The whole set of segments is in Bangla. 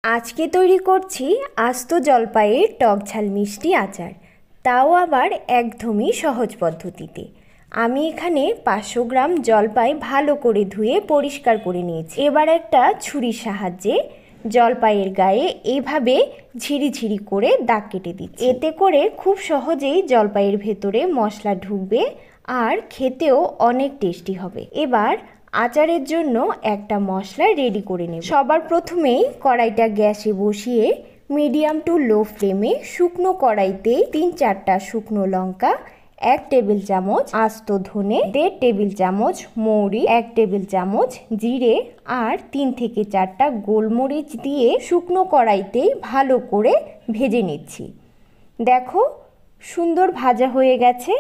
আজকে তৈরি করছি আস্ত জলপাইয়ের টক ঝাল মিষ্টি আচার, তাও আবার একদমই সহজ পদ্ধতিতে। আমি এখানে 500 গ্রাম জলপাই ভালো করে ধুয়ে পরিষ্কার করে নিয়েছি। এবার একটা ছুরির সাহায্যে জলপাইয়ের গায়ে এইভাবে ঝিরিঝিরি করে দাগ কেটে দিচ্ছি। এতে করে খুব সহজেই জলপাইয়ের ভেতরে মশলা ঢুকবে আর খেতেও অনেক টেস্টি হবে। এবার আচারের জন্য একটা মশলা রেডি করে নেব। সবার প্রথমেই কড়াইটা গ্যাসে বসিয়ে মিডিয়াম টু লো ফ্লেমে শুকনো কড়াইতে 3-4টা শুকনো লঙ্কা, 1 টেবিল চামচ আস্ত ধনে, 1.5 টেবিল চামচ মৌরি, 1 টেবিল চামচ জিরে আর 3 থেকে 4টা গোলমরিচ দিয়ে শুকনো কড়াইতেই ভালো করে ভেজে নিচ্ছি। দেখো সুন্দর ভাজা হয়ে গেছে।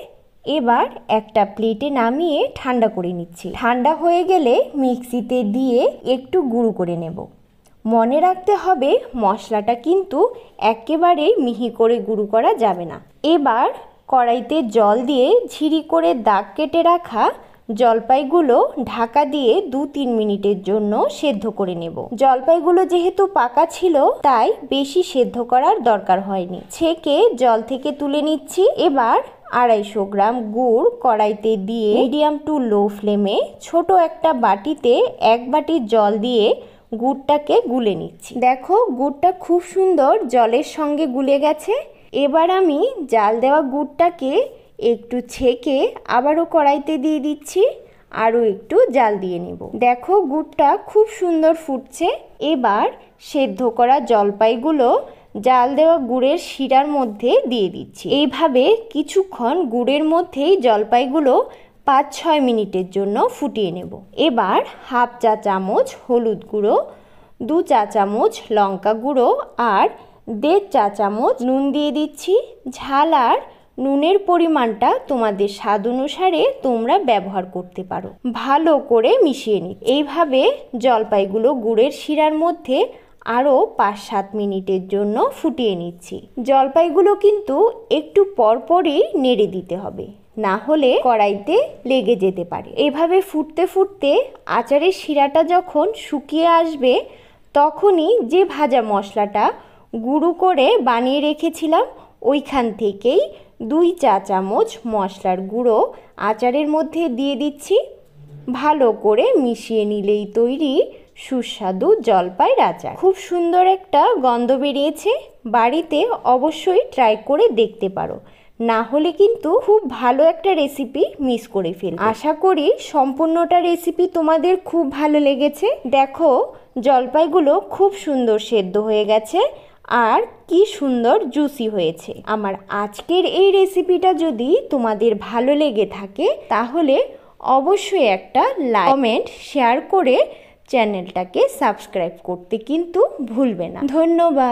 এবার একটা প্লেটে নামিয়ে ঠান্ডা করে নিচ্ছি। ঠান্ডা হয়ে গেলে মিক্সিতে দিয়ে একটু গুঁড়ো করে নেব। মনে রাখতে হবে মশলাটা কিন্তু একেবারে মিহি করে গুঁড়ো করা যাবে না। এবার কড়াইতে জল দিয়ে ঝিরি করে দাগ কেটে রাখা জলপাইগুলো ঢাকা দিয়ে 2-3 মিনিটের জন্য সেদ্ধ করে নেব। জলপাইগুলো যেহেতু পাকা ছিল তাই বেশি সেদ্ধ করার দরকার হয়নি। ছেঁকে জল থেকে তুলে নিচ্ছি। এবার 250 গ্রাম গুড় কড়াইতে দিয়ে মিডিয়াম টু লো ফ্লেমে ছোট একটা বাটিতে 1 বাটি জল দিয়ে গুড়টাকে গুলে নিচ্ছি। দেখো গুড়টা খুব সুন্দর জলের সঙ্গে গুলে গেছে। এবার আমি জাল দেওয়া গুড়টাকে একটু ছেঁকে আবারও কড়াইতে দিয়ে দিচ্ছি, আরও একটু জাল দিয়ে নেব। দেখো গুড়টা খুব সুন্দর ফুটছে। এবার সেদ্ধ করা জলপাইগুলো জাল দেওয়া গুড়ের শিরার মধ্যে দিয়ে দিচ্ছি। এইভাবে কিছুক্ষণ গুড়ের মধ্যেই জলপাইগুলো 5-6 মিনিটের জন্য ফুটিয়ে নেব। এবার 1/2 চা চামচ হলুদ গুঁড়ো, 2 চা চামচ লঙ্কা গুঁড়ো আর 1.5 চা চামচ নুন দিয়ে দিচ্ছি। ঝাল আর নুনের পরিমাণটা তোমাদের স্বাদ অনুসারে তোমরা ব্যবহার করতে পারো। ভালো করে মিশিয়ে নিই। এইভাবে জলপাইগুলো গুড়ের শিরার মধ্যে আরও 5-7 মিনিটের জন্য ফুটিয়ে নিচ্ছি। জলপাইগুলো কিন্তু একটু পরপরই নেড়ে দিতে হবে, না হলে কড়াইতে লেগে যেতে পারে। এভাবে ফুটতে ফুটতে আচারের শিরাটা যখন শুকিয়ে আসবে তখনই যে ভাজা মশলাটা গুঁড়ো করে বানিয়ে রেখেছিলাম ওইখান থেকেই 2 চা চামচ মশলার গুঁড়ো আচারের মধ্যে দিয়ে দিচ্ছি। ভালো করে মিশিয়ে নিলেই তৈরি সুস্বাদু জলপাইয়ের আচার। খুব সুন্দর একটা গন্ধ বেরিয়েছে। বাড়িতে অবশ্যই ট্রাই করে দেখতে পারো, না হলে কিন্তু খুব ভালো একটা রেসিপি মিস করে ফেলবে। আশা করি সম্পূর্ণটা রেসিপি তোমাদের খুব ভালো লেগেছে। দেখো জলপাইগুলো খুব সুন্দর সেদ্ধ হয়ে গেছে আর কি সুন্দর জুসি হয়েছে। আমার আজকের এই রেসিপিটা যদি তোমাদের ভালো লেগে থাকে তাহলে অবশ্যই একটা লাইক, কমেন্ট, শেয়ার করে চ্যানেলটাকে সাবস্ক্রাইব করতে কিন্তু ভুলবে না। ধন্যবাদ।